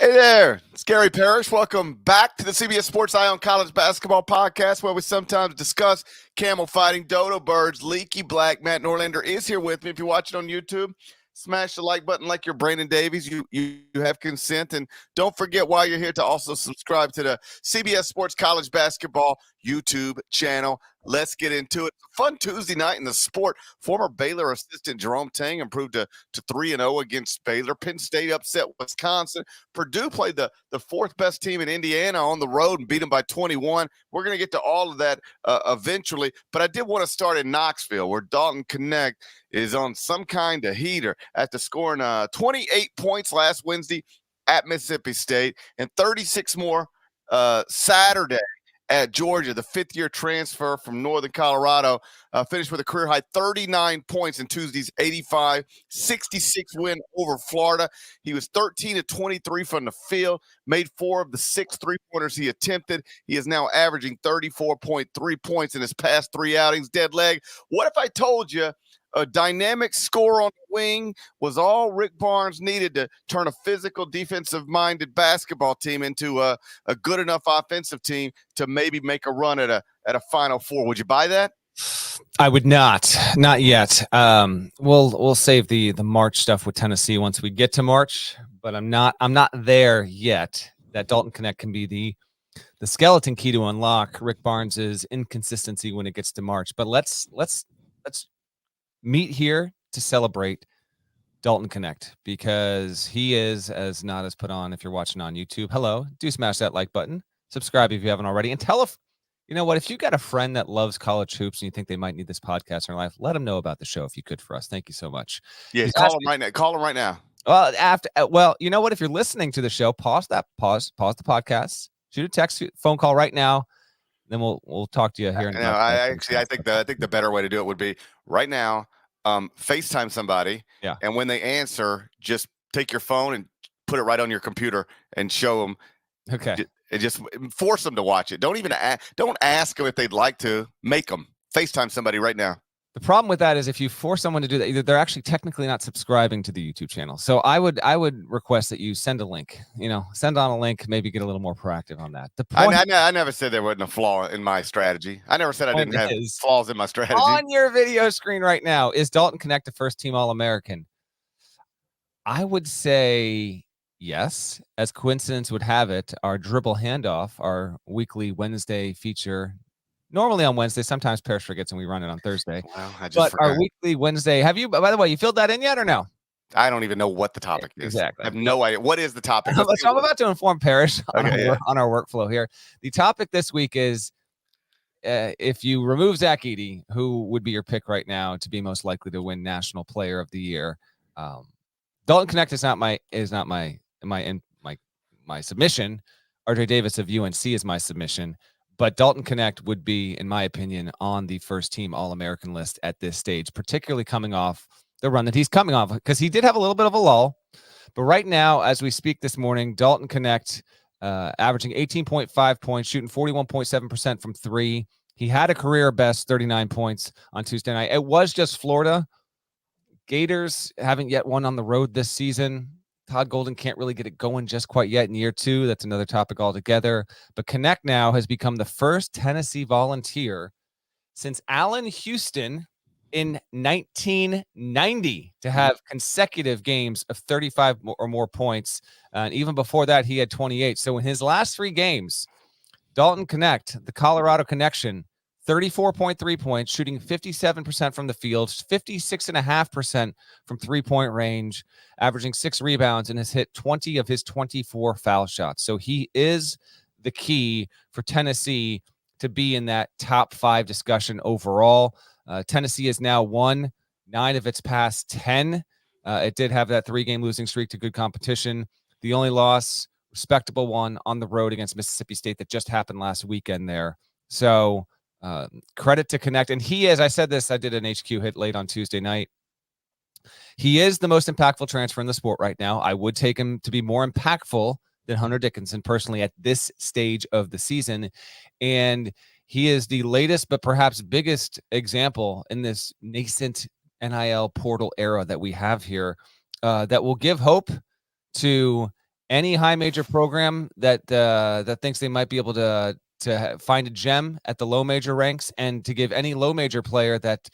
Hey there, it's Gary Parrish. Welcome back to the CBS Sports Eye on College Basketball Podcast, where we sometimes discuss camel fighting, dodo birds, leaky black. Matt Norlander is here with me. If you're watching on YouTube, smash the like button like you're Brandon Davies. You have consent. And don't forget while you're here to also subscribe to the CBS Sports College Basketball YouTube channel. Let's get into it. Fun Tuesday night in the sport. Former Baylor assistant Jerome Tang improved to 3-0 against Baylor. Penn State upset Wisconsin. Purdue played the fourth best team in Indiana on the road and beat them by 21. We're going to get to all of that eventually, but I did want to start in Knoxville, where Dalton Knecht is on some kind of heater after scoring 28 points last Wednesday at Mississippi State and 36 more Saturday at Georgia. The fifth-year transfer from Northern Colorado finished with a career-high 39 points in Tuesday's 85-66 win over Florida. He was 13 of 23 from the field, made 4 of the 6 three-pointers he attempted. He is now averaging 34.3 points in his past 3 outings. Dead leg. What if I told you a dynamic score on the wing was all Rick Barnes needed to turn a physical, defensive-minded basketball team into a good enough offensive team to maybe make a run at a Final Four? Would you buy that? I would not yet. We'll save the March stuff with Tennessee once we get to March, but I'm not there yet. That Dalton Knecht can be the skeleton key to unlock Rick Barnes's inconsistency when it gets to March. But let's meet here to celebrate Dalton Knecht, because he is, as Nada's put on, if you're watching on YouTube, hello, do smash that like button, subscribe if you haven't already, and tell you know what, if you got a friend that loves college hoops and you think they might need this podcast in their life, let them know about the show if you could for us. Thank you so much. Yeah, call them right now. Call them right now. Well, you know what, if you're listening to the show, pause the podcast, shoot a text, phone call right now. Then we'll talk to you here. I think the better way to do it would be right now. FaceTime somebody, and when they answer, just take your phone and put it right on your computer and show them. Okay, and just force them to watch it. Don't ask them if they'd like to. Make them FaceTime somebody right now. The problem with that is if you force someone to do that, either they're actually technically not subscribing to the YouTube channel. So I would request that you send a link. Send on a link. Maybe get a little more proactive on that. I never said there wasn't a flaw in my strategy. I never said I didn't have flaws in my strategy. On your video screen right now, is Dalton Knecht a first-team All-American? I would say yes. As coincidence would have it, our dribble handoff, our weekly Wednesday feature. Normally on Wednesday, sometimes Parrish forgets and we run it on Thursday. Well, I just forgot. Our weekly Wednesday, by the way, you filled that in yet or no? I don't even know what the topic is. Exactly. I have no idea. What is the topic? So I'm about to inform Parrish on our workflow here. The topic this week is if you remove Zach Edey, who would be your pick right now to be most likely to win National Player of the Year? Dalton Knecht is not my submission. RJ Davis of UNC is my submission. But Dalton Knecht would be, in my opinion, on the first-team All-American list at this stage, particularly coming off the run that he's coming off, because he did have a little bit of a lull. But right now, as we speak this morning, Dalton Knecht averaging 18.5 points, shooting 41.7% from 3. He had a career-best 39 points on Tuesday night. It was just Florida. Gators haven't yet won on the road this season. Todd Golden can't really get it going just quite yet in year 2. That's another topic altogether. But Knecht now has become the first Tennessee Volunteer since Allen Houston in 1990 to have consecutive games of 35 or more points. And even before that, he had 28. So in his last 3 games, Dalton Knecht, the Colorado connection, 34.3 points, shooting 57% from the field, 56.5% from three-point range, averaging 6 rebounds, and has hit 20 of his 24 foul shots. So he is the key for Tennessee to be in that top 5 discussion overall. Tennessee has now won 9 of its past 10. It did have that 3-game losing streak to good competition. The only loss, respectable one, on the road against Mississippi State that just happened last weekend there. So credit to Knecht. And he, as I said this, I did an HQ hit late on Tuesday night. He is the most impactful transfer in the sport right now. I would take him to be more impactful than Hunter Dickinson personally at this stage of the season. And he is the latest, but perhaps biggest example in this nascent NIL portal era that we have here that will give hope to any high major program that thinks they might be able to find a gem at the low major ranks, and to give any low major player that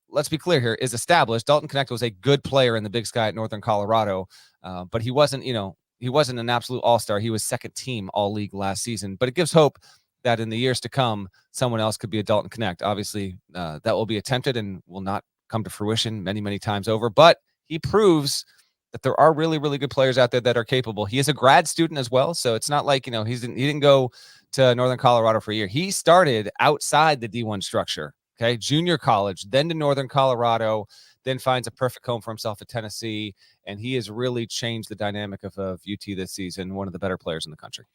let's be clear here, is established. Dalton Knecht was a good player in the Big Sky at Northern Colorado, but he wasn't an absolute all-star. He was second team all league last season. But it gives hope that in the years to come, someone else could be a Dalton Knecht. Obviously, that will be attempted and will not come to fruition many, many times over. But he proves that there are really, really good players out there that are capable. He is a grad student as well, so it's not like, he didn't go to Northern Colorado for a year. He started outside the D1 structure, okay, junior college, then to Northern Colorado, then finds a perfect home for himself at Tennessee, and he has really changed the dynamic of UT this season, one of the better players in the country.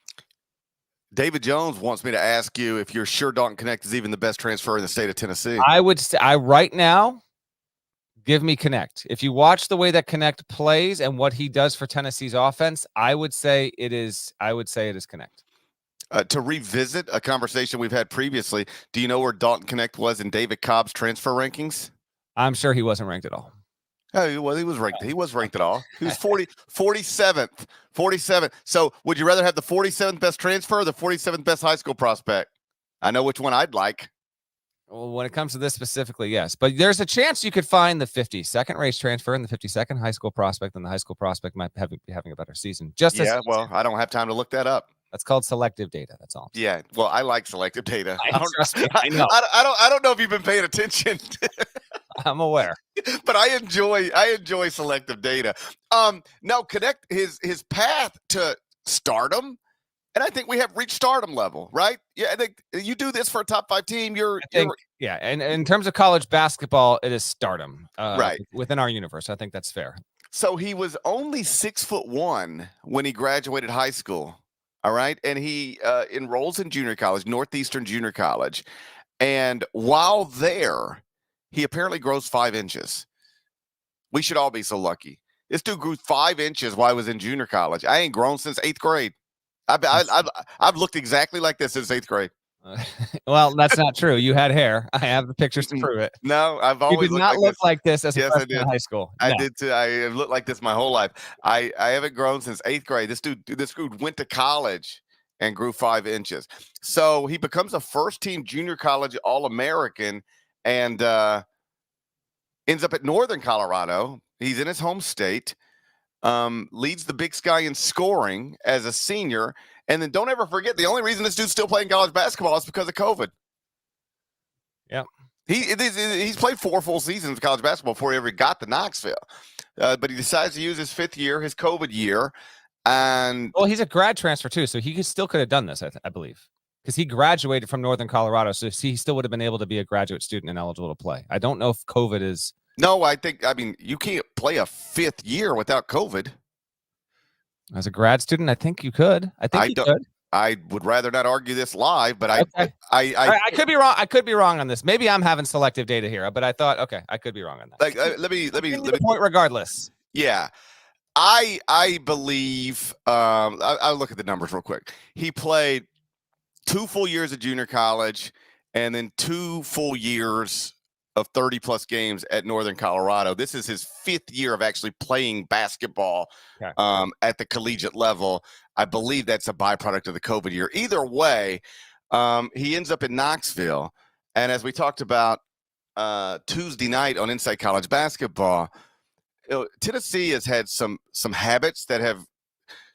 David Jones wants me to ask you if you're sure Dalton Knecht is even the best transfer in the state of Tennessee. I would say, right now, give me Knecht. If you watch the way that Knecht plays and what he does for Tennessee's offense, I would say it is Knecht. To revisit a conversation we've had previously, do you know where Dalton Knecht was in David Cobb's transfer rankings? I'm sure he wasn't ranked at all. Oh, well, he was ranked. He was ranked at all. He was 47th. 47th. So would you rather have the 47th best transfer or the 47th best high school prospect? I know which one I'd like. Well, when it comes to this specifically, yes. But there's a chance you could find the 52nd race transfer and the 52nd high school prospect, and the high school prospect might be having a better season. Well, I don't have time to look that up. That's called selective data. That's all. Yeah. Well, I like selective data. Trust me, I know. I don't know if you've been paying attention. I'm aware. But I enjoy selective data. No, Knecht his path to stardom, and I think we have reached stardom level, right? Yeah, I think you do this for a top 5 team. Yeah, and in terms of college basketball, it is stardom, right, within our universe. I think that's fair. So he was only 6'1" when he graduated high school. All right, and he enrolls in junior college, Northeastern Junior College, and while there, he apparently grows 5 inches. We should all be so lucky. This dude grew 5 inches while I was in junior college. I ain't grown since 8th grade. I've looked exactly like this since 8th grade. Well, that's not true. You had hair. I have the pictures to prove it. No, I've always did not look like this as a freshman in high school. I did too. I have looked like this my whole life. I haven't grown since 8th grade. This dude went to college and grew 5 inches. So he becomes a first-team junior college All-American and ends up at Northern Colorado. He's in his home state. Leads the Big Sky in scoring as a senior. And then don't ever forget, the only reason this dude's still playing college basketball is because of COVID. Yeah. He's played 4 full seasons of college basketball before he ever got to Knoxville. But he decides to use his 5th year, his COVID year. And well, he's a grad transfer too, so he still could have done this, I believe. Because he graduated from Northern Colorado, so he still would have been able to be a graduate student and eligible to play. I don't know if COVID is... No, I mean, you can't play a 5th year without COVID. As a grad student, I think you could. You could. I would rather not argue this live, but okay. I could be wrong. I could be wrong on this. Maybe I'm having selective data here, but I thought, okay, I could be wrong on that. Like, let me point regardless. Yeah, I believe. I'll look at the numbers real quick. He played 2 full years of junior college, and then 2 full years of 30-plus games at Northern Colorado. This is his 5th year of actually playing basketball at the collegiate level. I believe that's a byproduct of the COVID year. Either way, he ends up in Knoxville. And as we talked about Tuesday night on Inside College Basketball, Tennessee has had some habits that have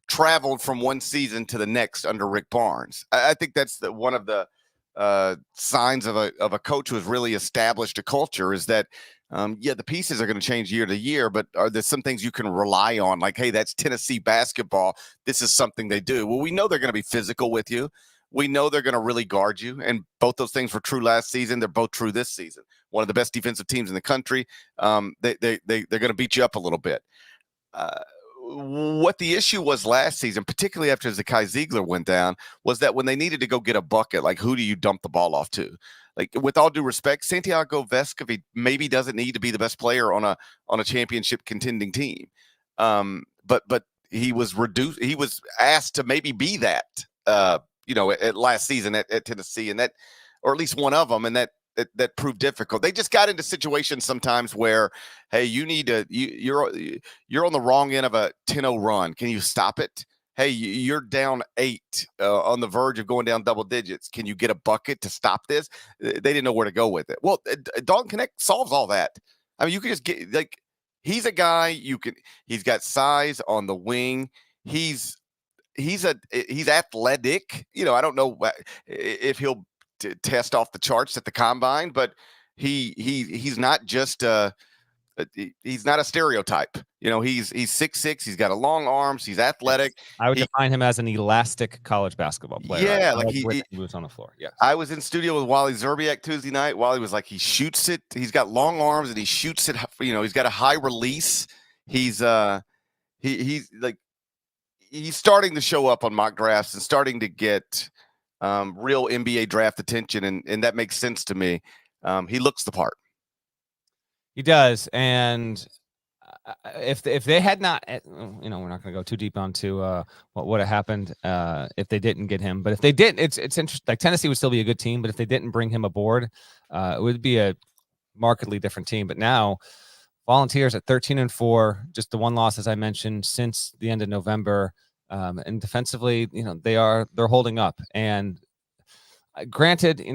traveled from one season to the next under Rick Barnes. I think that's one of the signs of a coach who has really established a culture is that, the pieces are going to change year to year, but are there some things you can rely on? Like, hey, that's Tennessee basketball. This is something they do. Well, we know they're going to be physical with you. We know they're going to really guard you. And both those things were true last season. They're both true this season. One of the best defensive teams in the country. They're going to beat you up a little bit. What the issue was last season, particularly after Zakai Ziegler went down, was that when they needed to go get a bucket, like, who do you dump the ball off to? Like, with all due respect, Santiago Vescovi maybe doesn't need to be the best player on a championship contending team. But he was reduced. He was asked to maybe be that, at last season at Tennessee, and that, or at least one of them, and that that prove difficult. They just got into situations sometimes where, hey, you're on the wrong end of a 10-0 run. Can you stop it? Hey, you're down 8 on the verge of going down double digits. Can you get a bucket to stop this? They didn't know where to go with it. Well, Dalton Knecht solves all that. I mean, you can just get he's a guy he's got size on the wing. He's athletic. I don't know if he'll test off the charts at the combine, but he's not just he's not a stereotype. He's 6'6". He's got a long arms. He's athletic. I would define him as an elastic college basketball player. Yeah, like he moves on the floor. Yes. I was in studio with Wally Zerbiak Tuesday night. Wally was like, he shoots it. He's got long arms and he shoots it. He's got a high release. He's he's starting to show up on mock drafts and starting to get real NBA draft attention, and that makes sense to me. He looks the part. He does, and if they had not, we're not going to go too deep onto what would have happened if they didn't get him. But if they didn't, it's interesting. Like, Tennessee would still be a good team, but if they didn't bring him aboard, it would be a markedly different team. But now, Volunteers at 13-4, just the one loss, as I mentioned, since the end of November. And defensively, they're holding up. And granted,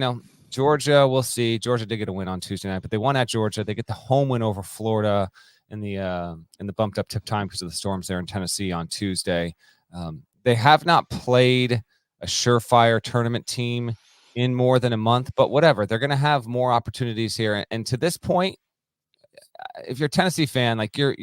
Georgia, we'll see. Georgia did get a win on Tuesday night, but they won at Georgia. They get the home win over Florida in the bumped up tip time because of the storms there in Tennessee on Tuesday. They have not played a surefire tournament team in more than a month, but whatever. They're going to have more opportunities here. And to this point, if you're a Tennessee fan, like you're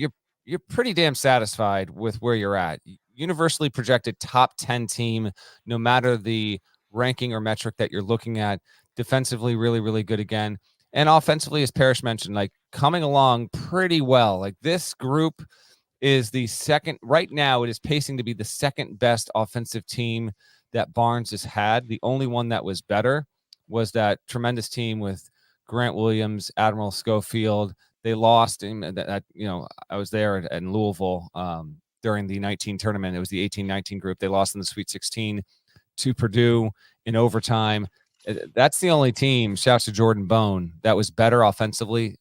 pretty damn satisfied with where you're at. Universally projected top 10 team, no matter the ranking or metric that you're looking at. Defensively, really, really good again. And offensively, as Parrish mentioned, like coming along pretty well. Like, this group is the second, right now, it is pacing to be the second best offensive team that Barnes has had. The only one that was better was that tremendous team with Grant Williams, Admiral Schofield. They lost him. I was there in Louisville during the 19 tournament. It was the 18-19 group. They lost in the Sweet 16 to Purdue in overtime. That's the only team, shouts to Jordan Bone, that was better offensively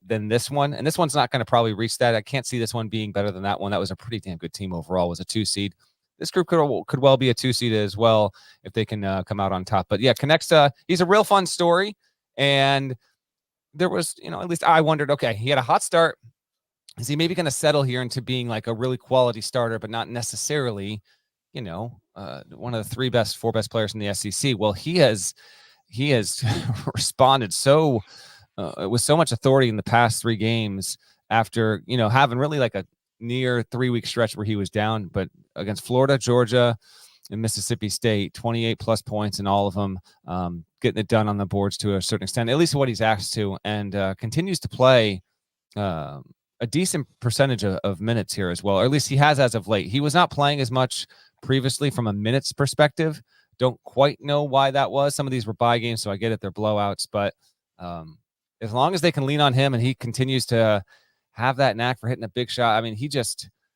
than this one. And this one's not going to probably reach that. I can't see this one being better than that one. That was a pretty damn good team overall. It was a 2 seed. This group could well be a 2 seed as well if they can come out on top. But yeah, Knecht, he's a real fun story. And there was, at least I wondered, okay, he had a hot start. Is he maybe going to settle here into being like a really quality starter, but not necessarily, one of the 4 best players in the SEC? Well, he has responded with so much authority in the past 3 games after, having really like a near 3-week stretch where he was down, but against Florida, Georgia, and Mississippi State, 28 plus points in all of them, getting it done on the boards to a certain extent, at least what he's asked to, and continues to play a decent percentage of minutes here as well, or at least he has as of late. He was not playing as much previously from a minutes perspective. Don't quite know why that was. Some of these were bye games, so I get it. They're blowouts, but as long as they can lean on him and he continues to have that knack for hitting a big shot. I mean,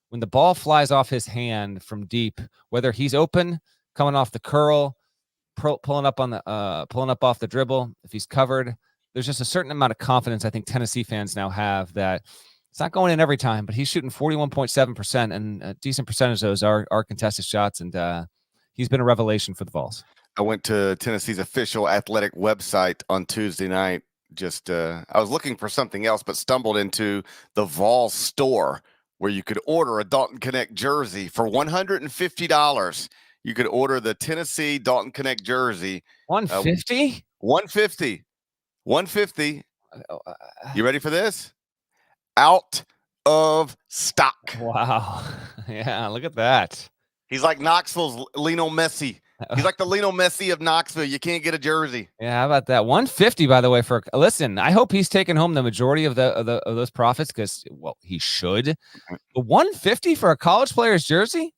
when the ball flies off his hand from deep, whether he's open, coming off the curl, pulling up off the dribble, if he's covered, there's just a certain amount of confidence I think Tennessee fans now have that it's not going in every time, but he's shooting 41.7%, and a decent percentage of those are contested shots, and he's been a revelation for the Vols. I went to Tennessee's official athletic website on Tuesday night. I was looking for something else, but stumbled into the Vols store where you could order a Dalton Knecht jersey for $150. You could order the Tennessee Dalton Knecht jersey. $150? $150. You ready for this? Out of stock. Wow. Yeah, look at that. He's like Knoxville's Lionel Messi. He's like the Lionel Messi of Knoxville. You can't get a jersey. Yeah, how about that? $150, by the way. Listen, I hope he's taking home the majority of those profits because, well, he should. But $150 for a college player's jersey?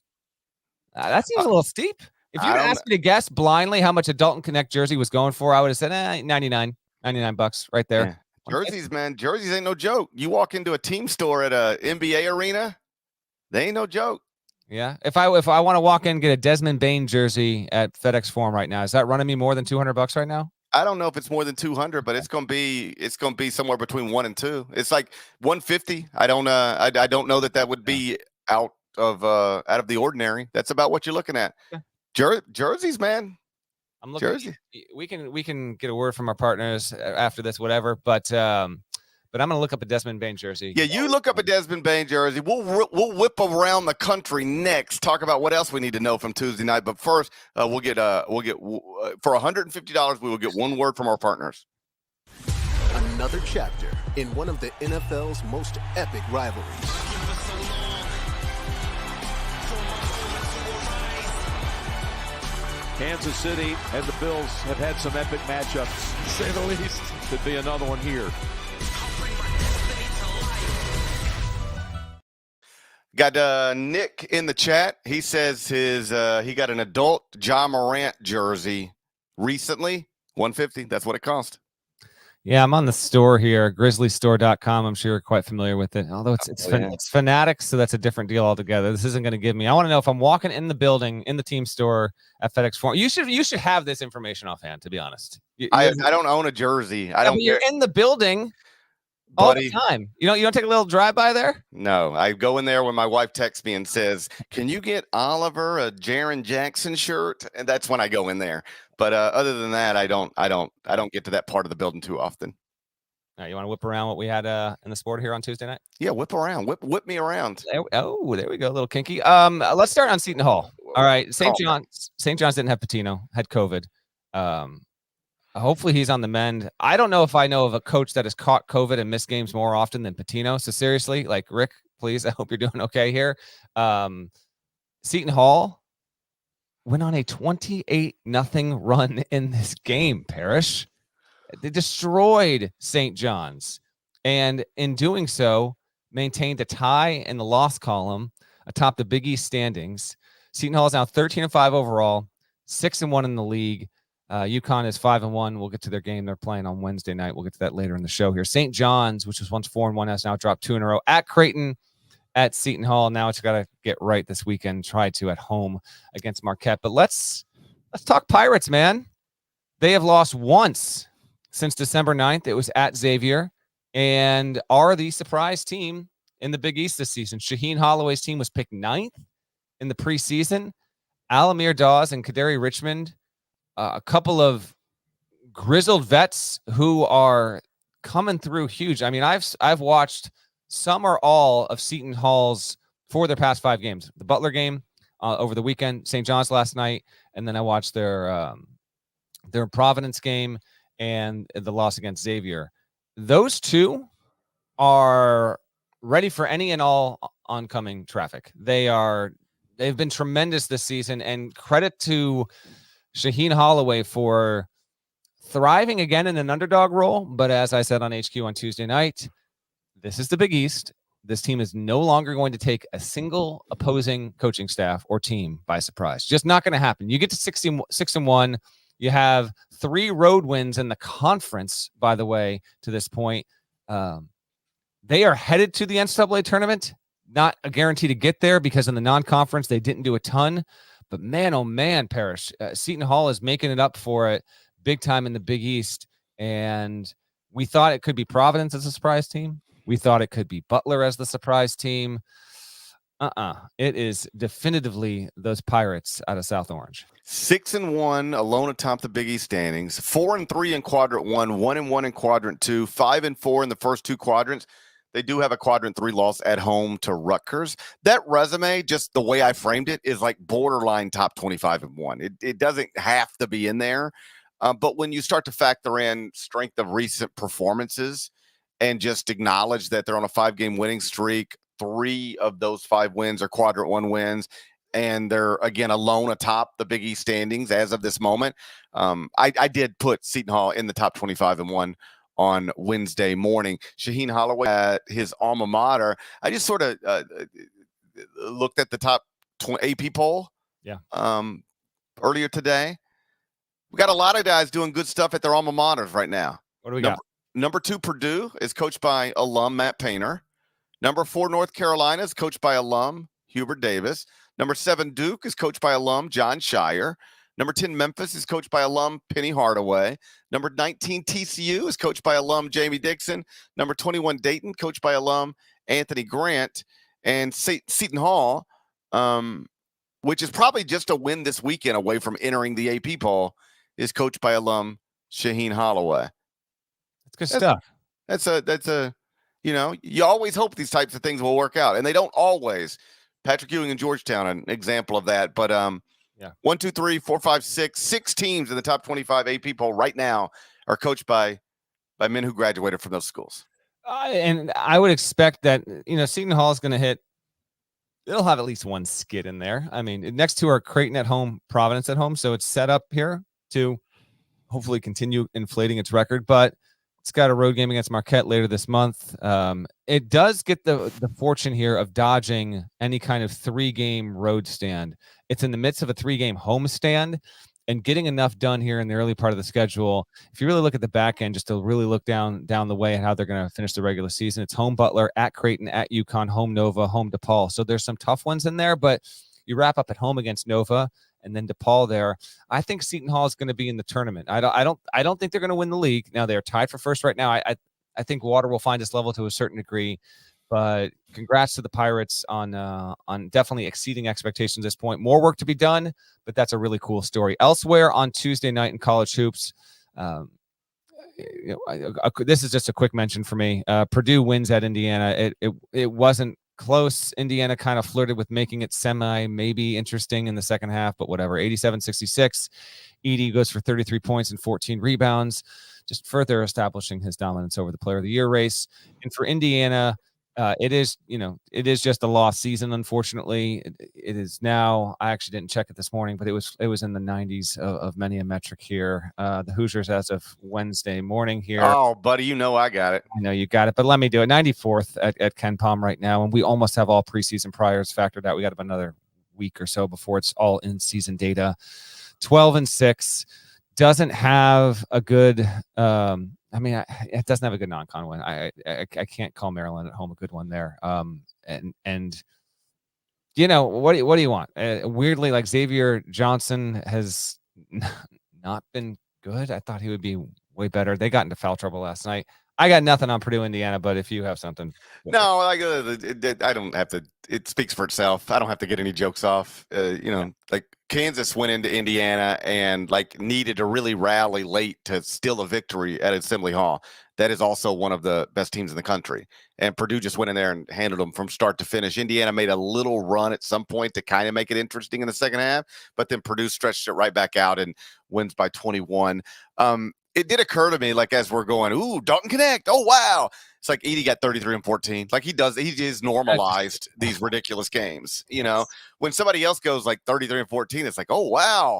That seems a little steep. If you asked me to guess blindly how much a Dalton Knecht jersey was going for, I would have said $99 right there. Yeah. Jerseys ain't no joke. You walk into a team store at a NBA arena, they ain't no joke. Yeah. If I want to walk in and get a Desmond Bain jersey at FedEx Forum right now, is that running me more than $200 right now? I don't know if it's more than 200, but it's gonna be somewhere between 1 and 2. It's like 150. I don't know that would be out of the ordinary. That's about what you're looking at. Yeah. Jerseys, man. I'm looking. Jersey. We can get a word from our partners after this, whatever. But I'm gonna look up a Desmond Bain jersey. Yeah, you look up a Desmond Bain jersey. We'll whip around the country next. Talk about what else we need to know from Tuesday night. But first, we'll get for $150. We will get one word from our partners. Another chapter in one of the NFL's most epic rivalries. Kansas City and the Bills have had some epic matchups, to say the least. Could be another one here. Got Nick in the chat. He says he got an adult John Morant jersey recently. $150. That's what it cost. Yeah, I'm on the store here, grizzlystore.com. I'm sure you're quite familiar with it. Although it's Fanatics, so that's a different deal altogether. This isn't going to give me. I want to know if I'm walking in the building in the team store at FedEx Forum. You should have this information offhand, to be honest. I don't own a jersey. I don't. But you're in the building all the time. You don't take a little drive by there? No, I go in there when my wife texts me and says, "Can you get Oliver a Jaren Jackson shirt?" And that's when I go in there. But other than that, I don't get to that part of the building too often. All right, you want to whip around what we had in the sport here on Tuesday night? Yeah, whip around, whip me around. There we go, a little kinky. Let's start on Seton Hall. All right, St. John's didn't have Pitino, had COVID. Hopefully he's on the mend. I don't know if I know of a coach that has caught COVID and missed games more often than Pitino. So seriously, like Rick, please, I hope you're doing okay here. Seton Hall went on a 28-0 run in this game, Parrish. They destroyed St. John's, and in doing so, maintained a tie in the loss column atop the Big East standings. Seton Hall is now 13-5 overall, 6-1 in the league. UConn is 5-1. We'll get to their game they're playing on Wednesday night. We'll get to that later in the show here. St. John's, which was once 4-1, has now dropped 2 in a row at Creighton, at Seton Hall. Now it's got to get right this weekend. Try to at home against Marquette. But let's talk Pirates, man. They have lost once since December 9th. It was at Xavier, and are the surprise team in the Big East this season. Shaheen Holloway's team was picked 9th in the preseason. Alamir Dawes and Kaderi Richmond, a couple of grizzled vets who are coming through huge. I mean, I've watched some or all of Seton Hall's for their past 5 games. The Butler game over the weekend, St. John's last night, and then I watched their Providence game and the loss against Xavier. Those two are ready for any and all oncoming traffic. They've been tremendous this season, and credit to Shaheen Holloway for thriving again in an underdog role. But as I said on HQ on Tuesday night, this is the Big East. This team is no longer going to take a single opposing coaching staff or team by surprise. Just not going to happen. You get to 6-1. You have 3 road wins in the conference, by the way, to this point. They are headed to the NCAA tournament. Not a guarantee to get there because in the non-conference, they didn't do a ton. But man, oh man, Parrish, Seton Hall is making it up for it big time in the Big East. And we thought it could be Providence as a surprise team. We thought it could be Butler as the surprise team. It is definitively those Pirates out of South Orange. 6-1 alone atop the Big East standings. 4-3 in quadrant 1, 1-1 in quadrant 2, 5-4 in the first 2 quadrants. They do have a quadrant 3 loss at home to Rutgers. That resume, just the way I framed it, is like borderline top 25 and 1. It doesn't have to be in there. But when you start to factor in strength of recent performances and just acknowledge that they're on a 5-game winning streak, 3 of those 5 wins are quadrant 1 wins, and they're, again, alone atop the Big East standings as of this moment. I did put Seton Hall in the top 25 and 1 on Wednesday morning. Shaheen Holloway at his alma mater. I just sort of looked at the top AP poll earlier today. We got a lot of guys doing good stuff at their alma maters right now. What do we got? Number 2, Purdue is coached by alum Matt Painter. Number 4, North Carolina is coached by alum Hubert Davis. Number 7, Duke is coached by alum John Shire. Number 10, Memphis is coached by alum Penny Hardaway. Number 19, TCU is coached by alum Jamie Dixon. Number 21, Dayton, coached by alum Anthony Grant. And Seton Hall, which is probably just a win this weekend away from entering the AP poll, is coached by alum Shaheen Holloway. That's good stuff. That's a, you always hope these types of things will work out, and they don't always. Patrick Ewing and Georgetown, an example of that. But 1, 2, 3, 4, 5, 6 teams in the top 25 AP poll right now are coached by men who graduated from those schools. And I would expect that, Seton Hall is going to hit. They'll have at least one skid in there. I mean, next to our Creighton at home, Providence at home. So it's set up here to hopefully continue inflating its record, but it's got a road game against Marquette later this month. It does get the fortune here of dodging any kind of 3-game road stand. It's in the midst of a 3-game home stand and getting enough done here in the early part of the schedule. If you really look at the back end, just to really look down the way and how they're going to finish the regular season, it's home Butler, at Creighton, at UConn, home Nova, home DePaul. So there's some tough ones in there, but you wrap up at home against Nova and then DePaul there. I think Seton Hall is going to be in the tournament. I don't think they're going to win the league. Now they're tied for first right now. I think water will find its level to a certain degree, but congrats to the Pirates on definitely exceeding expectations at this point. More work to be done, but that's a really cool story. Elsewhere on Tuesday night in college hoops, this is just a quick mention for me. Purdue wins at Indiana. It wasn't close. Indiana kind of flirted with making it maybe interesting in the second half, but whatever. 87-66. Edey goes for 33 points and 14 rebounds, just further establishing his dominance over the Player of the Year race. And for Indiana, it is just a lost season, unfortunately. It is now, I actually didn't check it this morning, but it was in the 90s of many a metric here. The Hoosiers, as of Wednesday morning here. Oh, buddy, I got it. I know you got it, but let me do it. 94th at Ken Palm right now, and we almost have all preseason priors factored out. We got about another week or so before it's all in-season data. 12-6. Doesn't have a good it doesn't have a good non-con win. I can't call Maryland at home a good one there. And what do you want? Weirdly, like Xavier Johnson has not been good. I thought he would be way better. They got into foul trouble last night. I got nothing on Purdue, Indiana, but if you have something. No, I don't have to. It speaks for itself. I don't have to get any jokes off. Like Kansas went into Indiana and needed to really rally late to steal a victory at Assembly Hall. That is also one of the best teams in the country. And Purdue just went in there and handled them from start to finish. Indiana made a little run at some point to kind of make it interesting in the second half, but then Purdue stretched it right back out and wins by 21. It did occur to me, as we're going, ooh, Dalton Knecht. Oh, wow. It's like Edey got 33 and 14. He is normalized these ridiculous games. When somebody else goes 33 and 14, it's like, oh, wow.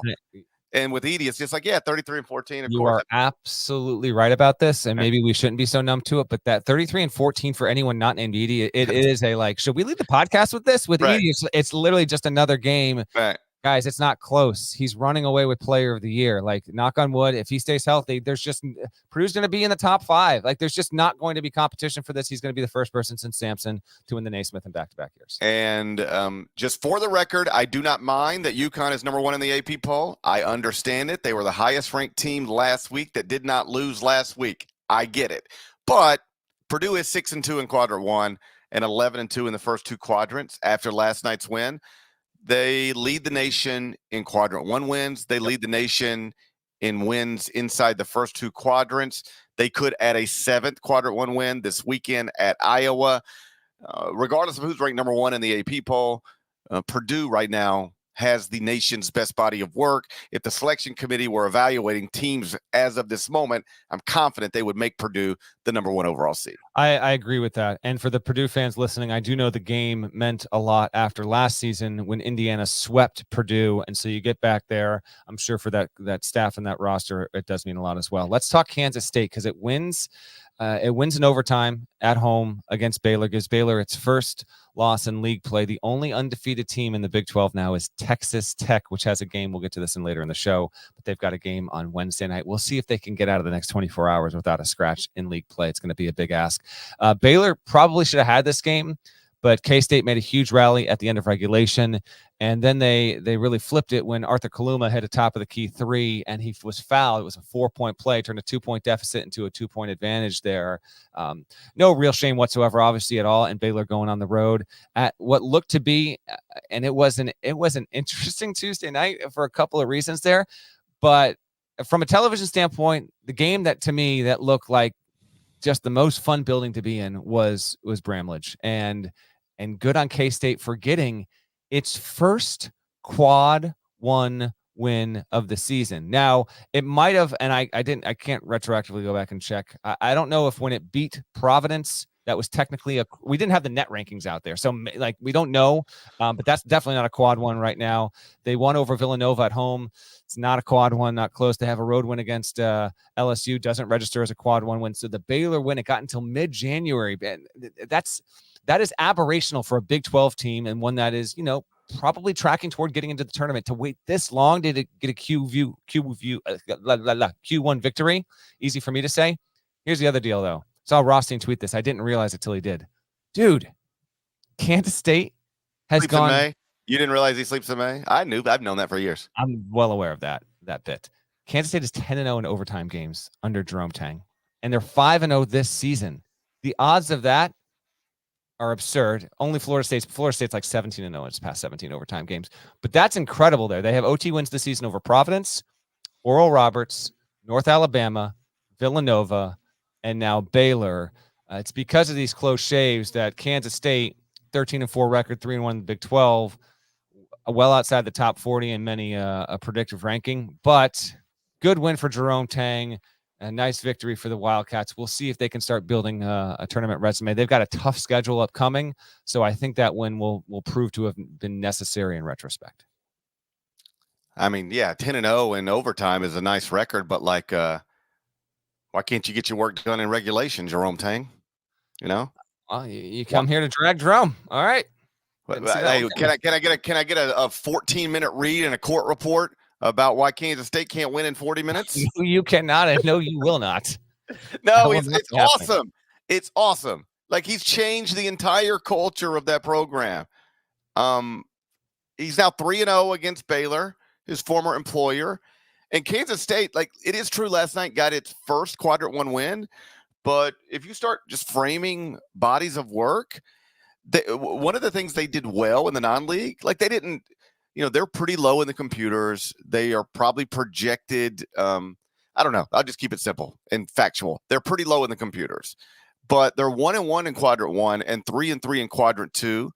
And with Edey, it's just 33 and 14. You are absolutely right about this. And maybe we shouldn't be so numb to it, but that 33 and 14 for anyone not named Edey, it is should we leave the podcast with this? With Edey, it's literally just another game. Right. Guys, it's not close. He's running away with Player of the Year. Knock on wood, if he stays healthy, Purdue's going to be in the top 5. There's just not going to be competition for this. He's going to be the first person since Sampson to win the Naismith in back-to-back years. And just for the record, I do not mind that UConn is number 1 in the AP poll. I understand it. They were the highest-ranked team last week that did not lose last week. I get it. But Purdue is 6-2 in quadrant 1 and 11-2 in the first 2 quadrants after last night's win. They lead the nation in quadrant 1 wins. They lead the nation in wins inside the first 2 quadrants. They could add a 7th quadrant 1 win this weekend at Iowa. Regardless of who's ranked number 1 in the AP poll, Purdue right now has the nation's best body of work. If the selection committee were evaluating teams as of this moment, I'm confident they would make Purdue the number 1 overall seed. I agree with that. And for the Purdue fans listening, I do know the game meant a lot after last season when Indiana swept Purdue. And so you get back there. I'm sure for that staff and that roster, it does mean a lot as well. Let's talk Kansas State because it wins in overtime at home against Baylor, gives Baylor its first loss in league play. The only undefeated team in the Big 12 now is Texas Tech, which has a game. We'll get to this later in the show, but they've got a game on Wednesday night. We'll see if they can get out of the next 24 hours without a scratch in league play. It's going to be a big ask. Baylor probably should have had this game, But K-State made a huge rally at the end of regulation, and then they really flipped it when Arthur Kaluma hit a top of the key three, and he was fouled. It was a 4-point play, turned a 2-point deficit into a 2-point advantage there. No real shame whatsoever, obviously, at all. And Baylor going on the road at what looked to be, and it was an interesting Tuesday night for a couple of reasons there. But from a television standpoint, the game that to me that looked like just the most fun building to be in was Bramlage, and good on K-State for getting its first quad one win of the season. Now it might have, and I can't retroactively go back and check. I don't know if when it beat Providence, that was technically we didn't have the net rankings out there. So like, we don't know, but that's definitely not a quad one right now. They won over Villanova at home. It's not a quad one, not close. They have a road win against LSU, doesn't register as a quad one win. So the Baylor win, it got until mid-January. And that is aberrational for a Big 12 team, and one that is, probably tracking toward getting into the tournament. To wait this long to get a Q1 victory. Easy for me to say. Here's the other deal, though. Saw Rothstein tweet this. I didn't realize it till he did. Dude, Kansas State has sleeps gone. In May. You didn't realize he sleeps in May? I've known that for years. I'm well aware of that bit. Kansas State is 10-0 in overtime games under Jerome Tang, and they're 5-0 this season. The odds of that are absurd. Only Florida State's like 17-0 in its past 17 overtime games. But that's incredible there. They have OT wins this season over Providence, Oral Roberts, North Alabama, Villanova, and now Baylor. It's because of these close shaves that Kansas State, 13-4 record, 3-1 in the Big 12, well outside the top 40 in many a predictive ranking. But good win for Jerome Tang. A nice victory for the Wildcats. We'll see if they can start building a tournament resume. They've got a tough schedule upcoming, so I think that win will prove to have been necessary in retrospect. I mean, yeah, 10-0 in overtime is a nice record, but like, why can't you get your work done in regulation, Jerome Tang? Well, you come here to drag Jerome. All right. Hey, can I get a 14-minute read and a court report about why Kansas State can't win in 40 minutes? No, you cannot, and no, you will not. No, it's awesome. It's awesome. Like, he's changed the entire culture of that program. He's now 3-0 against Baylor, his former employer. And Kansas State, like, it is true, last night got its first quadrant one win. But if you start just framing bodies of work, one of the things they did well in the non-league, like, they didn't, they're pretty low in the computers. They are probably projected. I don't know. I'll just keep it simple and factual. They're pretty low in the computers, but they're 1-1 in quadrant one and 3-3 in quadrant two.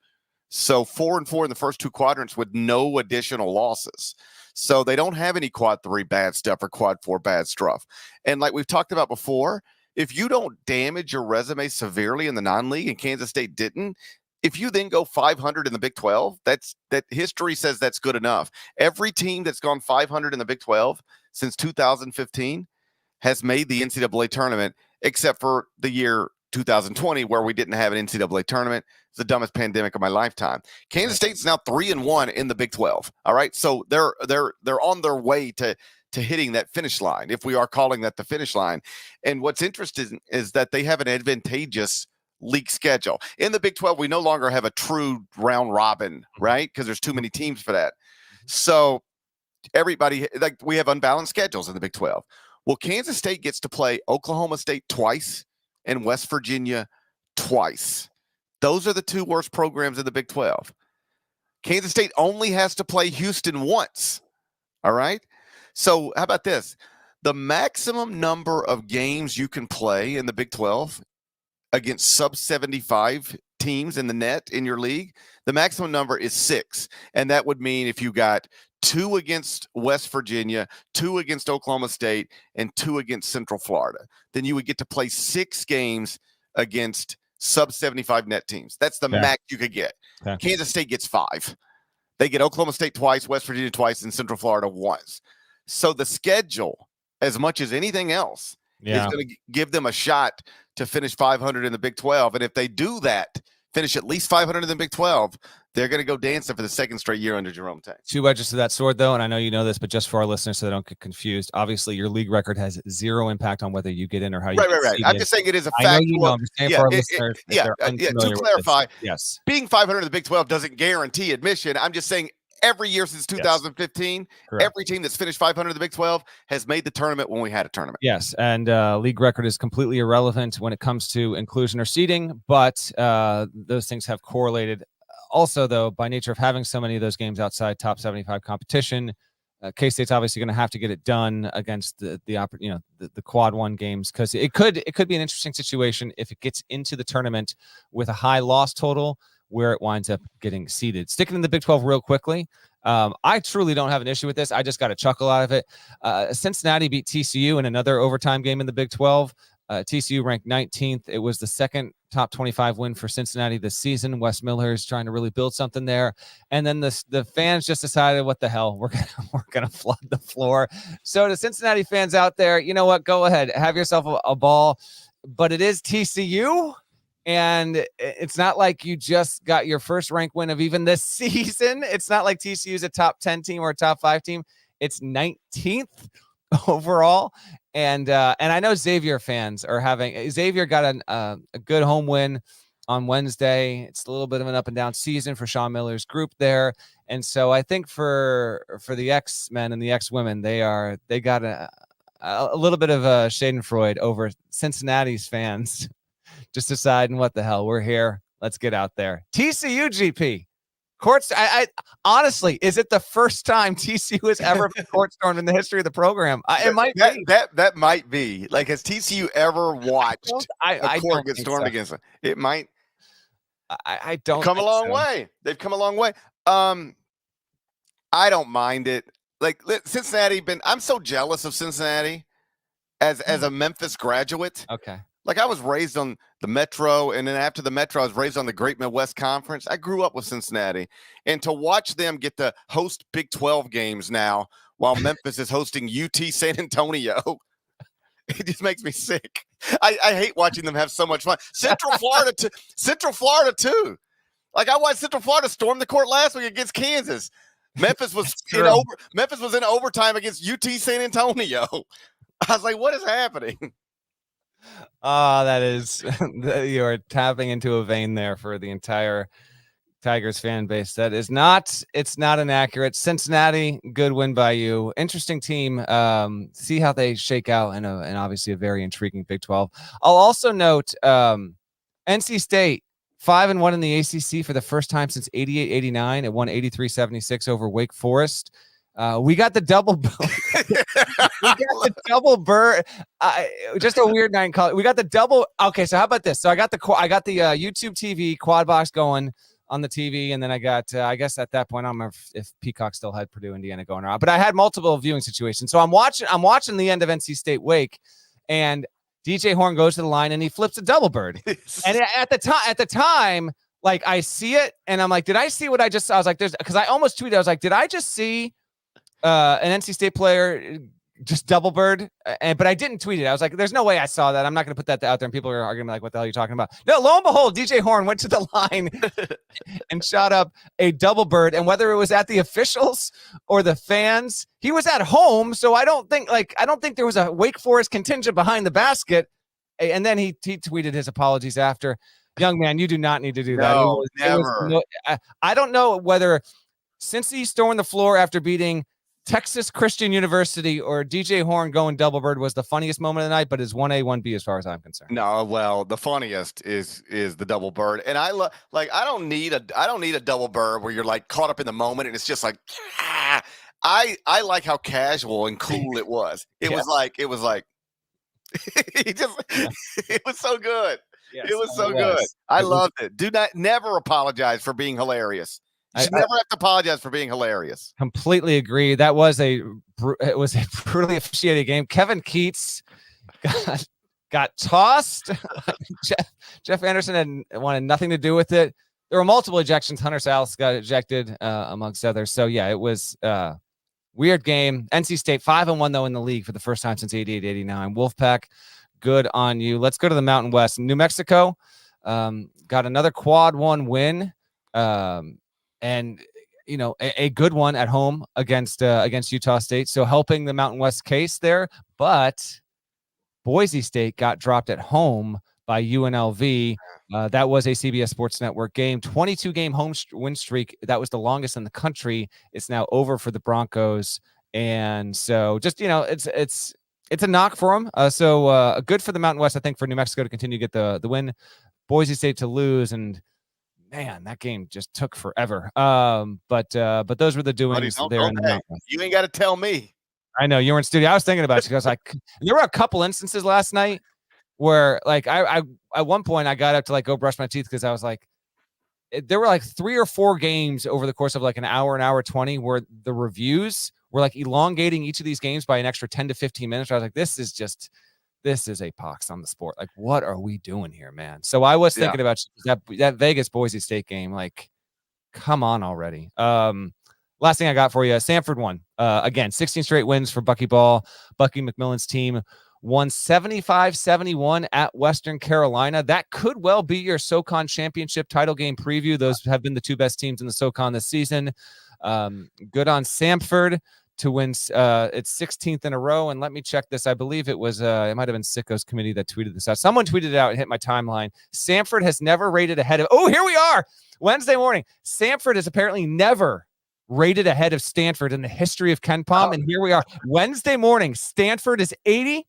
So 4-4 in the first two quadrants with no additional losses. So they don't have any quad three bad stuff or quad four bad stuff. And like we've talked about before, if you don't damage your resume severely in the non-league, and Kansas State didn't, if you then go 500 in the Big 12, that history says that's good enough. Every team that's gone 500 in the Big 12 since 2015 has made the NCAA tournament, except for the year 2020, where we didn't have an NCAA tournament. It's the dumbest pandemic of my lifetime. Kansas State's now 3-1 in the Big 12. All right, so they're on their way to hitting that finish line, if we are calling that the finish line. And what's interesting is that they have an advantageous league schedule. In the Big 12, we no longer have a true round robin, right? Because there's too many teams for that. So everybody, like, we have unbalanced schedules in the Big 12. Well, Kansas State gets to play Oklahoma State twice and West Virginia twice. Those are the two worst programs in the Big 12. Kansas State only has to play Houston once. All right? So how about this? The maximum number of games you can play in the Big 12 against sub-75 teams in the net in your league, the maximum number is 6. And that would mean if you got 2 against West Virginia, 2 against Oklahoma State, and 2 against Central Florida, then you would get to play 6 games against sub-75 net teams. That's the max you could get. Okay. Kansas State gets 5. They get Oklahoma State twice, West Virginia twice, and Central Florida once. So the schedule, as much as anything else, is going to give them a shot to finish 500 in the Big 12. And if they do that, finish at least 500 in the Big 12, they're going to go dancing for the second straight year under Jerome Tang. Two edges to that sword, though, and I know you know this, but just for our listeners so they don't get confused, obviously your league record has zero impact on whether you get in or how you get seeded. I'm just saying it is a fact. I know you know. I'm just saying for our listeners. To clarify, yes, being 500 in the Big 12 doesn't guarantee admission. I'm just saying every year since 2015, every team that's finished 500 in the Big 12 has made the tournament when we had a tournament. Yes, and league record is completely irrelevant when it comes to inclusion or seeding, but those things have correlated. Also, though, by nature of having so many of those games outside top 75 competition, K-State's obviously going to have to get it done against the quad one games, because it could be an interesting situation if it gets into the tournament with a high loss total where it winds up getting seeded. Sticking in the Big 12 real quickly, I truly don't have an issue with this. I just got a chuckle out of it. Cincinnati beat TCU in another overtime game in the Big 12. TCU ranked 19th. It was the second top 25 win for Cincinnati this season. Wes Miller is trying to really build something there. And then the fans just decided, what the hell, we're gonna flood the floor. So to Cincinnati fans out there, you know what? Go ahead, have yourself a ball. But it is TCU, and it's not like you just got your first rank win of even this season. It's not like TCU is a top 10 team or a top 5 team. It's 19th overall. And I know Xavier fans are having. Xavier got a good home win on Wednesday. It's a little bit of an up and down season for Sean Miller's group there, and so I think for the X-men and the X-women, they got a little bit of a Schadenfreude over Cincinnati's fans just deciding, what the hell, we're here, let's get out there. TCU GP. Courts, I honestly, is it the first time TCU has ever been court stormed in the history of the program? It might be. That might be. Like, has TCU ever watched a court get stormed against them? It might. I don't. Come a long way. They've come a long way. I don't mind it. Like, Cincinnati I'm so jealous of Cincinnati as a Memphis graduate. Okay. Like, I was raised on the Metro, and then after the Metro, I was raised on the Great Midwest Conference. I grew up with Cincinnati. And to watch them get to host Big 12 games now while Memphis is hosting UT San Antonio, it just makes me sick. I hate watching them have so much fun. Central Florida too. Like, I watched Central Florida storm the court last week against Kansas. Memphis was in overtime against UT San Antonio. I was like, what is happening? That is, you are tapping into a vein there for the entire Tigers fan base. It's not inaccurate. Cincinnati, good win by you. Interesting team. See how they shake out in obviously a very intriguing Big 12. I'll also note NC State 5-1 in the ACC for the first time since 88-89. It won 83-76 over Wake Forest. We got the double. Double bird. Just a weird night in college. We got the double. Okay, so how about this? So I got the YouTube TV quad box going on the TV, and then I got I guess at that point I don't remember if Peacock still had Purdue Indiana going around, but I had multiple viewing situations. So I'm watching the end of NC State Wake, and DJ Horn goes to the line and he flips a double bird. And at the time, like, I see it and I'm like, did I see what I just saw? I was like, because I almost tweeted. I was like, did I just see an NC State player just double bird? But I didn't tweet it. I was like, there's no way I saw that. I'm not going to put that out there. And people are going to be like, what the hell are you talking about? No, lo and behold, DJ Horn went to the line and shot up a double bird. And whether it was at the officials or the fans, he was at home. So I don't think there was a Wake Forest contingent behind the basket. And then he tweeted his apologies after. Young man, you do not need to do that. No, never. I don't know whether since he stormed the floor after beating Texas Christian University or DJ Horn going double bird was the funniest moment of the night, but is 1A, 1B as far as I'm concerned. No, well, the funniest is the double bird. And I don't need a double bird where you're like caught up in the moment and it's just like, I like how casual and cool it was. It was like it was so good. Yes, it was so good. I loved it. Never apologize for being hilarious. You should never have to apologize for being hilarious. Completely agree. It was a brutally officiated game. Kevin Keats got tossed. Jeff Anderson wanted nothing to do with it. There were multiple ejections. Hunter Salas got ejected, amongst others. So yeah, it was weird game. NC State 5-1 though in the league for the first time since 88-89. Wolfpack, good on you. Let's go to the Mountain West. New Mexico got another quad one win. and a good one at home against Utah State. So helping the Mountain West case there, but Boise State got dropped at home by UNLV. That was a CBS Sports Network game. 22-game home win streak. That was the longest in the country. It's now over for the Broncos, and so just it's a knock for them. So good for the Mountain West, I think, for New Mexico to continue to get the win. Boise State to lose, and man, that game just took forever. But those were the doings there in the Mountain West. You ain't got to tell me. I know you were in studio. I was thinking about you because there were a couple instances last night where I at one point I got up to go brush my teeth because I was there were 3 or 4 games over the course of an hour 20 where the reviews were elongating each of these games by an extra 10 to 15 minutes. I was this is a pox on the sport. What are we doing here, man? So I was thinking about that Vegas Boise State game. Come on already. Last thing I got for you, Samford won. Again, 16 straight wins for Bucky Ball. Bucky McMillan's team won 75-71 at Western Carolina. That could well be your SoCon championship title game preview. Those have been the 2 best teams in the SoCon this season. Good on Samford to win its 16th in a row. And let me check this. I believe it was, it might have been Sicko's committee that tweeted this out. Someone tweeted it out and hit my timeline. Samford has never rated ahead of, here we are, Wednesday morning. Samford has apparently never rated ahead of Stanford in the history of KenPom. And here we are, Wednesday morning. Stanford is 80.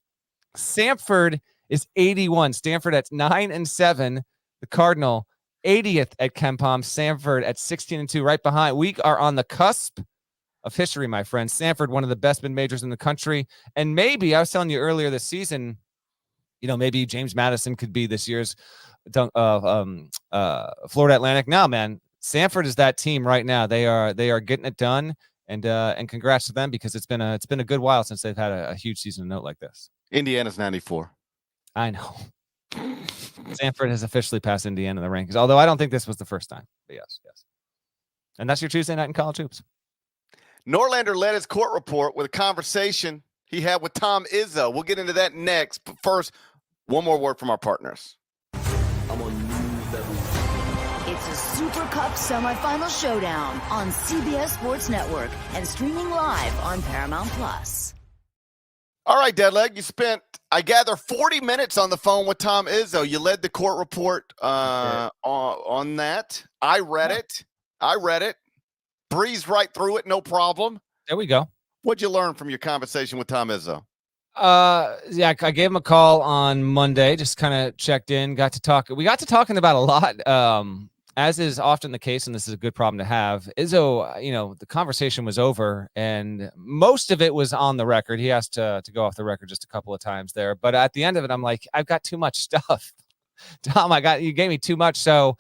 Samford is 81. Stanford at 9-7. The Cardinal 80th at KenPom. Samford at 16-2, right behind. We are on the cusp of history, my friend. Samford, one of the best mid-majors in the country. And maybe, I was telling you earlier this season, maybe James Madison could be this year's Florida Atlantic. Now, man, Samford is that team right now. They are getting it done, and congrats to them because it's been a good while since they've had a huge season note like this. Indiana's 94. I know. Samford has officially passed Indiana in the rankings, although I don't think this was the first time. But yes. And that's your Tuesday night in college hoops. Norlander led his court report with a conversation he had with Tom Izzo. We'll get into that next. But first, one more word from our partners. I'm on News Everything. It's a Super Cup semifinal showdown on CBS Sports Network and streaming live on Paramount Plus. All right, Deadleg, you spent, I gather, 40 minutes on the phone with Tom Izzo. You led the court report on that. I read it. Breezed right through it, no problem. There we go. What'd you learn from your conversation with Tom Izzo? I gave him a call on Monday, just kind of checked in, got to talk. We got to talking about a lot, as is often the case, and this is a good problem to have. Izzo, the conversation was over, and most of it was on the record. He has to go off the record just a couple of times there. But at the end of it, I'm like, I've got too much stuff. Tom, you gave me too much. So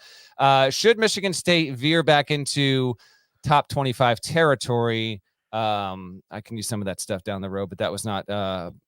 should Michigan State veer back into top 25 territory, I can use some of that stuff down the road, but that was not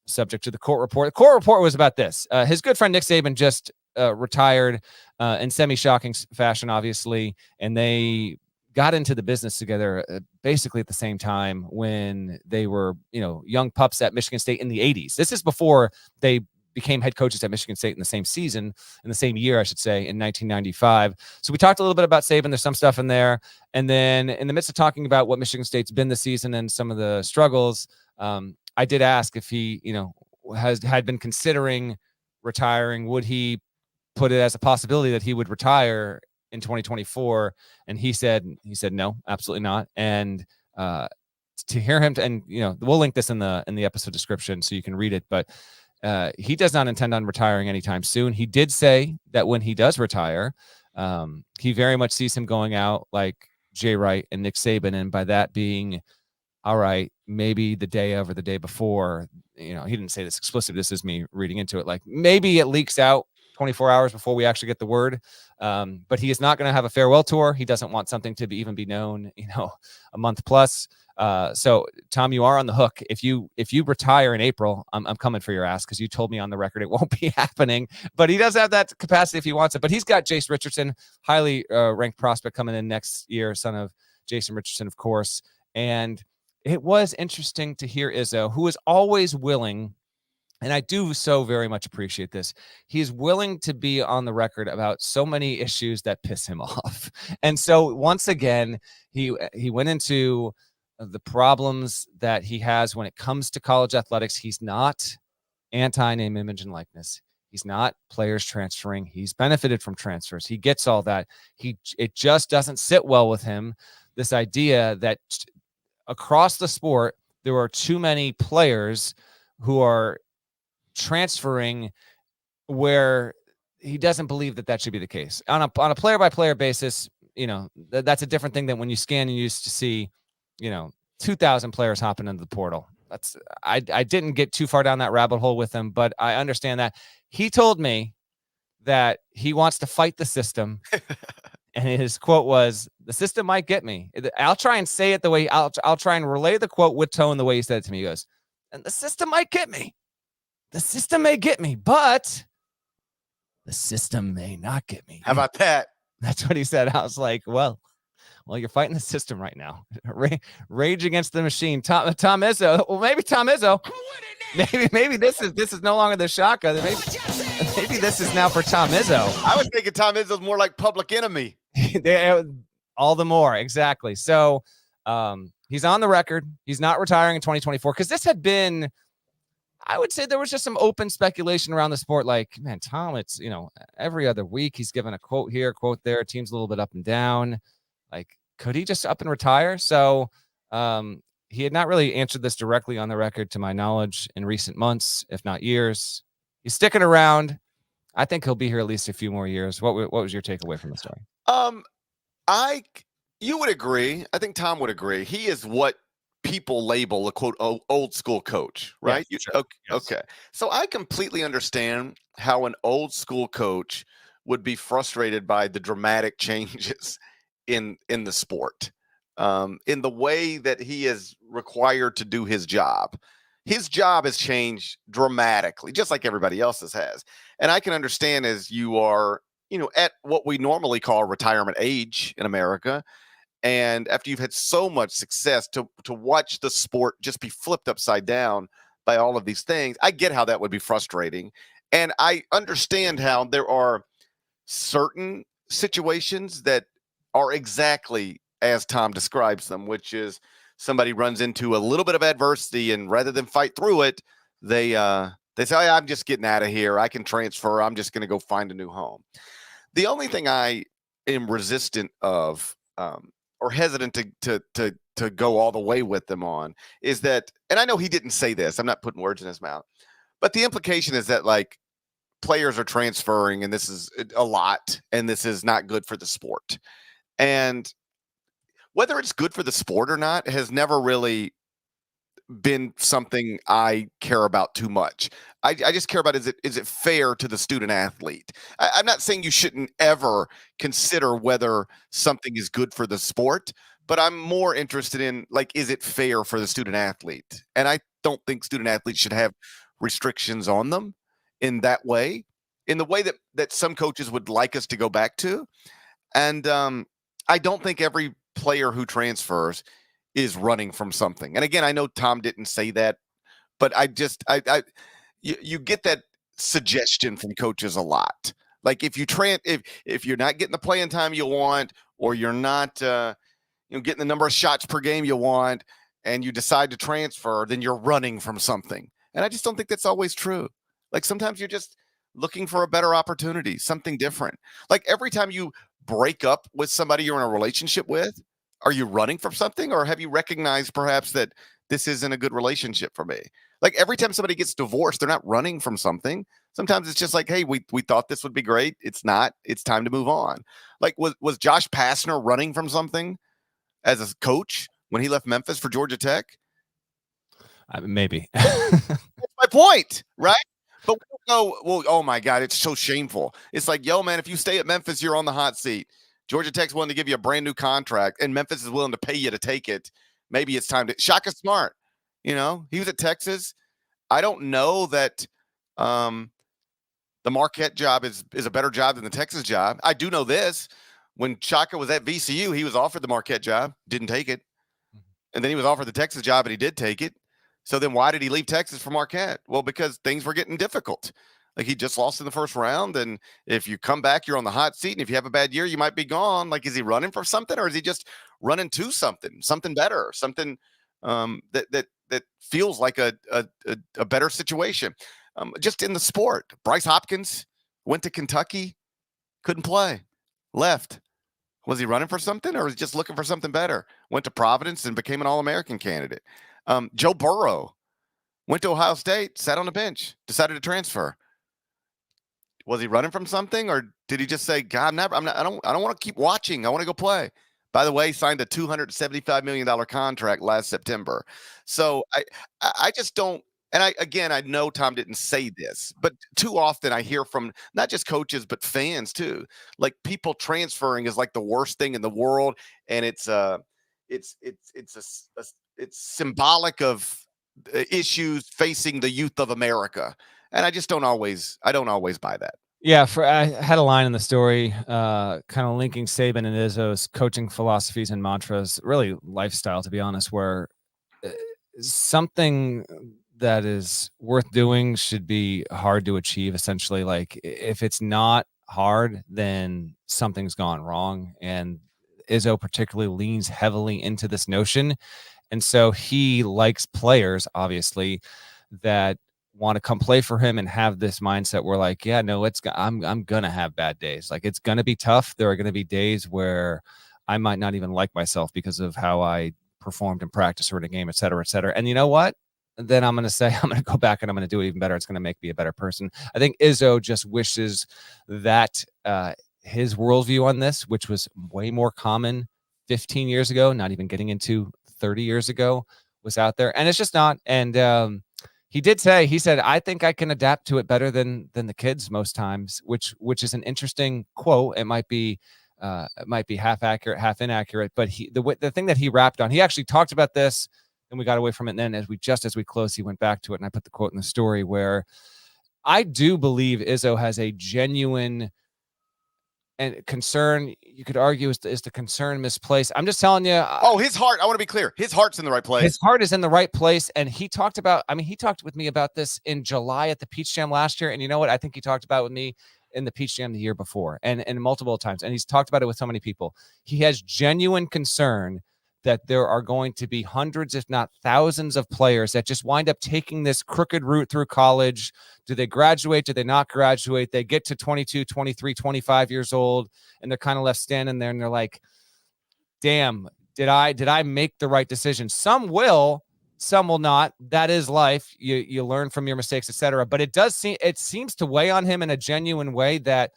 subject to the court report. The court report was about this. His good friend Nick Saban just retired in semi-shocking fashion, obviously, and they got into the business together basically at the same time when they were, young pups at Michigan State in the 80s. This is before they became head coaches at Michigan State in the same season, in the same year, I should say, in 1995. So we talked a little bit about Saban. There's some stuff in there. And then in the midst of talking about what Michigan State's been this season and some of the struggles, I did ask if he, had been considering retiring. Would he put it as a possibility that he would retire in 2024? And he said no, absolutely not. And to hear him, and we'll link this in the episode description so you can read it, but he does not intend on retiring anytime soon. He did say that when he does retire, he very much sees him going out like Jay Wright and Nick Saban, and by that being, all right, maybe the day of or the day before. He didn't say this explicitly. This is me reading into it. Like maybe it leaks out 24 hours before we actually get the word. But he is not going to have a farewell tour. He doesn't want something to even be known, a month plus. So Tom, you are on the hook. If you retire in April, I'm coming for your ass because you told me on the record it won't be happening. But he does have that capacity if he wants it. But he's got Jace Richardson, highly ranked prospect coming in next year, son of Jason Richardson, of course. And it was interesting to hear Izzo, who is always willing and I do so very much appreciate this, he's willing to be on the record about so many issues that piss him off. And so once again, he went into the problems that he has when it comes to college athletics. He's not anti-name, image, and likeness. He's not players transferring. He's benefited from transfers. He gets all that. It just doesn't sit well with him, this idea that across the sport, there are too many players who are transferring where he doesn't believe that should be the case. On a player-by-player basis, that's a different thing than when you scan and you used to see, 2,000 players hopping into the portal. I didn't get too far down that rabbit hole with him, but I understand that. He told me that he wants to fight the system. And his quote was, "The system might get me." I'll try and say it the way I'll try and relay the quote with tone the way he said it to me. He goes, "And the system might get me. The system may get me, but the system may not get me." How about that? That's what he said. I was like, well, you're fighting the system right now. Rage against the machine. Tom Izzo. Well, maybe Tom Izzo. Maybe this is no longer the shotgun. Maybe this is now for Tom Izzo. I was thinking Tom Izzo's more like Public Enemy. All the more, exactly. So he's on the record. He's not retiring in 2024 because this had been, I would say there was just some open speculation around the sport. Like, man, Tom, it's, every other week he's given a quote here, quote there. Team's a little bit up and down. Like, could he just up and retire? So he had not really answered this directly on the record, to my knowledge, in recent months, if not years. He's sticking around. I think he'll be here at least a few more years. What was your takeaway from the story? You would agree. I think Tom would agree. He is what people label a quote old school coach, right? Yeah, sure. Okay. So I completely understand how an old school coach would be frustrated by the dramatic changes in the sport, in the way that he is required to do his job. His job has changed dramatically, just like everybody else's has. And I can understand, as you are, at what we normally call retirement age in America, and after you've had so much success, to watch the sport just be flipped upside down by all of these things, I get how that would be frustrating. And I understand how there are certain situations that are exactly as Tom describes them, which is somebody runs into a little bit of adversity, and rather than fight through it, they say, "Oh, I'm just getting out of here. I can transfer. I'm just going to go find a new home." The only thing I am resistant of, or hesitant to go all the way with them on, is that, and I know he didn't say this, I'm not putting words in his mouth, but the implication is that, like, players are transferring, and this is a lot, and this is not good for the sport. And whether it's good for the sport or not has never really been something I care about too much. I just care about, is it fair to the student athlete? I'm not saying you shouldn't ever consider whether something is good for the sport, but I'm more interested in, like, is it fair for the student athlete? And I don't think student athletes should have restrictions on them in that way, in the way that some coaches would like us to go back to. And I don't think every player who transfers is running from something. And again, I know Tom didn't say that, but you get that suggestion from coaches a lot. Like, if you're not getting the playing time you want, or you're not getting the number of shots per game you want, and you decide to transfer, then you're running from something. And I just don't think that's always true. Like, sometimes you're just looking for a better opportunity, something different. Like, every time you break up with somebody you're in a relationship with, are you running from something, or have you recognized perhaps that this isn't a good relationship for me? Like, every time somebody gets divorced, they're not running from something. Sometimes it's just like, hey, we thought this would be great. It's not. It's time to move on. Like, was Josh Pastner running from something as a coach when he left Memphis for Georgia Tech? Maybe. That's my point, right? But we don't go, well, oh my God, it's so shameful. It's like, yo, man, if you stay at Memphis, you're on the hot seat. Georgia Tech's willing to give you a brand new contract, and Memphis is willing to pay you to take it. Maybe it's time to. Shaka Smart, he was at Texas. I don't know that the Marquette job is a better job than the Texas job. I do know this: when Shaka was at VCU, he was offered the Marquette job, didn't take it, and then he was offered the Texas job, and he did take it. So then why did he leave Texas for Marquette? Well, because things were getting difficult. Like, he just lost in the first round, and if you come back, you're on the hot seat, and if you have a bad year, you might be gone. Like, is he running for something, or is he just running to something better, something that feels like a better situation? Just in the sport, Bryce Hopkins went to Kentucky, couldn't play, left. Was he running for something, or was he just looking for something better? Went to Providence and became an All-American candidate. Joe Burrow went to Ohio State, sat on the bench, decided to transfer. Was he running from something, or did he just say, God, I don't want to keep watching. I want to go play. By the way, he signed a $275 million contract last September. So I just don't. And I know Tom didn't say this, but too often I hear from not just coaches, but fans too. Like, people transferring is like the worst thing in the world. And it's symbolic of issues facing the youth of America. And I don't always buy that. Yeah, I had a line in the story, kind of linking Saban and Izzo's coaching philosophies and mantras, really lifestyle, to be honest, where something that is worth doing should be hard to achieve. Essentially, like, if it's not hard, then something's gone wrong. And Izzo particularly leans heavily into this notion. And so he likes players, obviously, that want to come play for him and have this mindset where, like, yeah, no, I'm gonna have bad days. Like, it's gonna be tough. There are gonna be days where I might not even like myself because of how I performed in practice or in a game, et cetera, et cetera. And you know what? Then I'm gonna say, I'm gonna go back and I'm gonna do it even better. It's gonna make me a better person. I think Izzo just wishes that his worldview on this, which was way more common 15 years ago, not even getting into 30 years ago, was out there. And it's just not. And he said, I think I can adapt to it better than the kids most times, which is an interesting quote. It might be half accurate, half inaccurate, but the thing that he rapped on, he actually talked about this, and we got away from it. And then as we closed, he went back to it, and I put the quote in the story where I do believe Izzo has a genuine and concern. You could argue is the concern misplaced. I'm just telling you. His heart. I want to be clear. His heart's in the right place. His heart is in the right place. And he talked with me about this in July at the Peach Jam last year. And you know what? I think he talked about it with me in the Peach Jam the year before, and multiple times. And he's talked about it with so many people. He has genuine concern that there are going to be hundreds, if not thousands, of players that just wind up taking this crooked route through college. Do they graduate? Do they not graduate? They get to 22, 23, 25 years old, and they're kind of left standing there, and they're like, damn, did I make the right decision? Some will, some will not. That is life. You learn from your mistakes, etc. But it seems to weigh on him in a genuine way that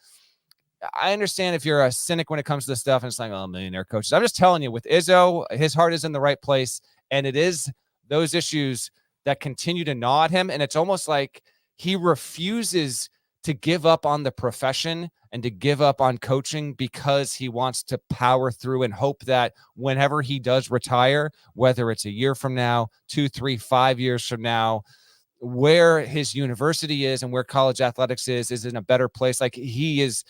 I understand if you're a cynic when it comes to this stuff and it's like, oh, millionaire coaches. I'm just telling you, with Izzo, his heart is in the right place. And it is those issues that continue to gnaw at him. And it's almost like he refuses to give up on the profession and to give up on coaching because he wants to power through and hope that whenever he does retire, whether it's a year from now, 2, 3, 5 years from now, where his university is and where college athletics is in a better place. Like, he is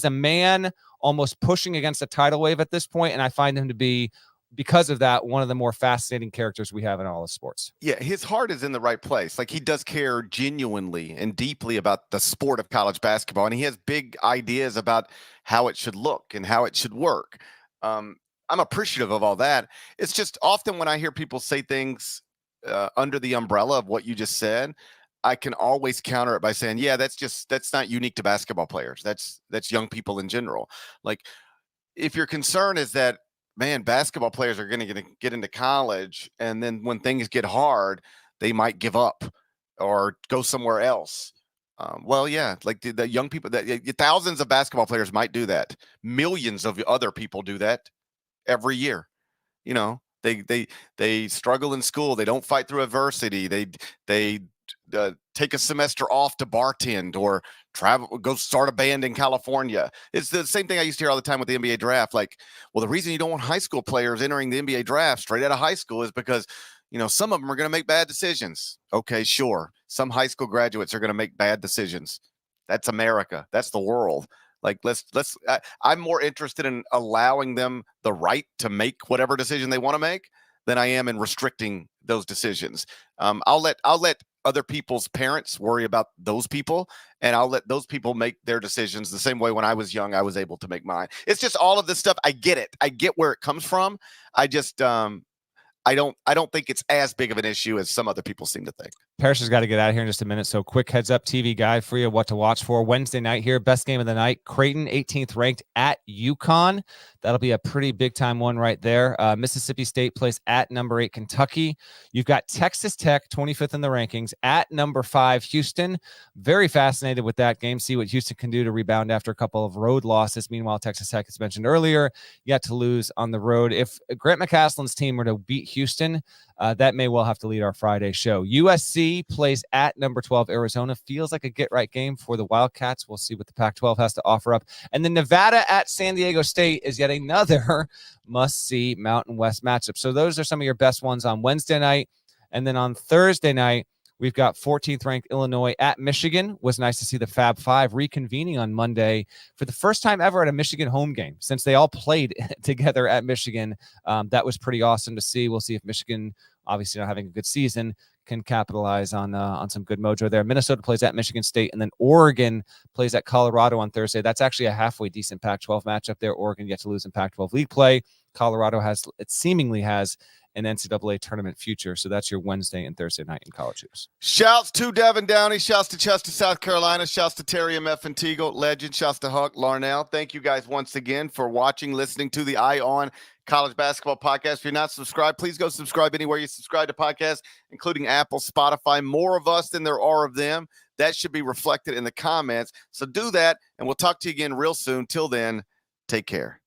a man almost pushing against a tidal wave at this point, and I find him to be, because of that, one of the more fascinating characters we have in all of sports. Yeah, his heart is in the right place. Like, he does care genuinely and deeply about the sport of college basketball, and he has big ideas about how it should look and how it should work. I'm appreciative of all that. It's just often when I hear people say things under the umbrella of what you just said, I can always counter it by saying, yeah, that's not unique to basketball players. That's young people in general. Like, if your concern is that, man, basketball players are going to get into college, and then when things get hard, they might give up or go somewhere else. Well, yeah, like the young people, thousands of basketball players might do that. Millions of other people do that every year. You know, they struggle in school. They don't fight through adversity. They take a semester off to bartend or travel, go start a band in California. It's the same thing I used to hear all the time with the NBA draft. Like, well, the reason you don't want high school players entering the NBA draft straight out of high school is because, you know, some of them are going to make bad decisions. Okay, sure. Some high school graduates are going to make bad decisions. That's America. That's the world. Like, I'm more interested in allowing them the right to make whatever decision they want to make than I am in restricting those decisions. I'll let other people's parents worry about those people, and I'll let those people make their decisions the same way when I was young, I was able to make mine. It's just all of this stuff. I get it. I get where it comes from. I just, I don't think it's as big of an issue as some other people seem to think. Parrish has got to get out of here in just a minute. So quick heads up TV guide for you, what to watch for Wednesday night here. Best game of the night. Creighton, 18th ranked at UConn. That'll be a pretty big time one right there. Mississippi State plays at number 8 Kentucky. You've got Texas Tech, 25th in the rankings, at number 5 Houston. Very fascinated with that game. See what Houston can do to rebound after a couple of road losses. Meanwhile, Texas Tech, as mentioned earlier, yet to lose on the road. If Grant McCaslin's team were to beat Houston, that may well have to lead our Friday show. USC plays at number 12 Arizona. Feels like a get-right game for the Wildcats. We'll see what the Pac-12 has to offer up. And then Nevada at San Diego State is yet another must-see Mountain West matchup. So those are some of your best ones on Wednesday night. And then on Thursday night, we've got 14th ranked Illinois at Michigan. Was nice to see the Fab Five reconvening on Monday for the first time ever at a Michigan home game since they all played together at Michigan. That was pretty awesome to see. We'll see if Michigan, obviously not having a good season, can capitalize on some good mojo there. Minnesota plays at Michigan State, and then Oregon plays at Colorado on Thursday. That's actually a halfway decent Pac-12 matchup there. Oregon yet to lose in Pac-12 league play. Colorado seemingly has an NCAA tournament future. So that's your Wednesday and Thursday night in college hoops. Shouts to Devin Downey. Shouts to Chester, South Carolina. Shouts to Terry MF and Teagle, legend. Shouts to Huck Larnell. Thank you guys once again for watching, listening to the Eye on College Basketball Podcast. If you're not subscribed, please go subscribe anywhere you subscribe to podcasts, including Apple, Spotify. More of us than there are of them. That should be reflected in the comments. So do that, and we'll talk to you again real soon. Till then, take care.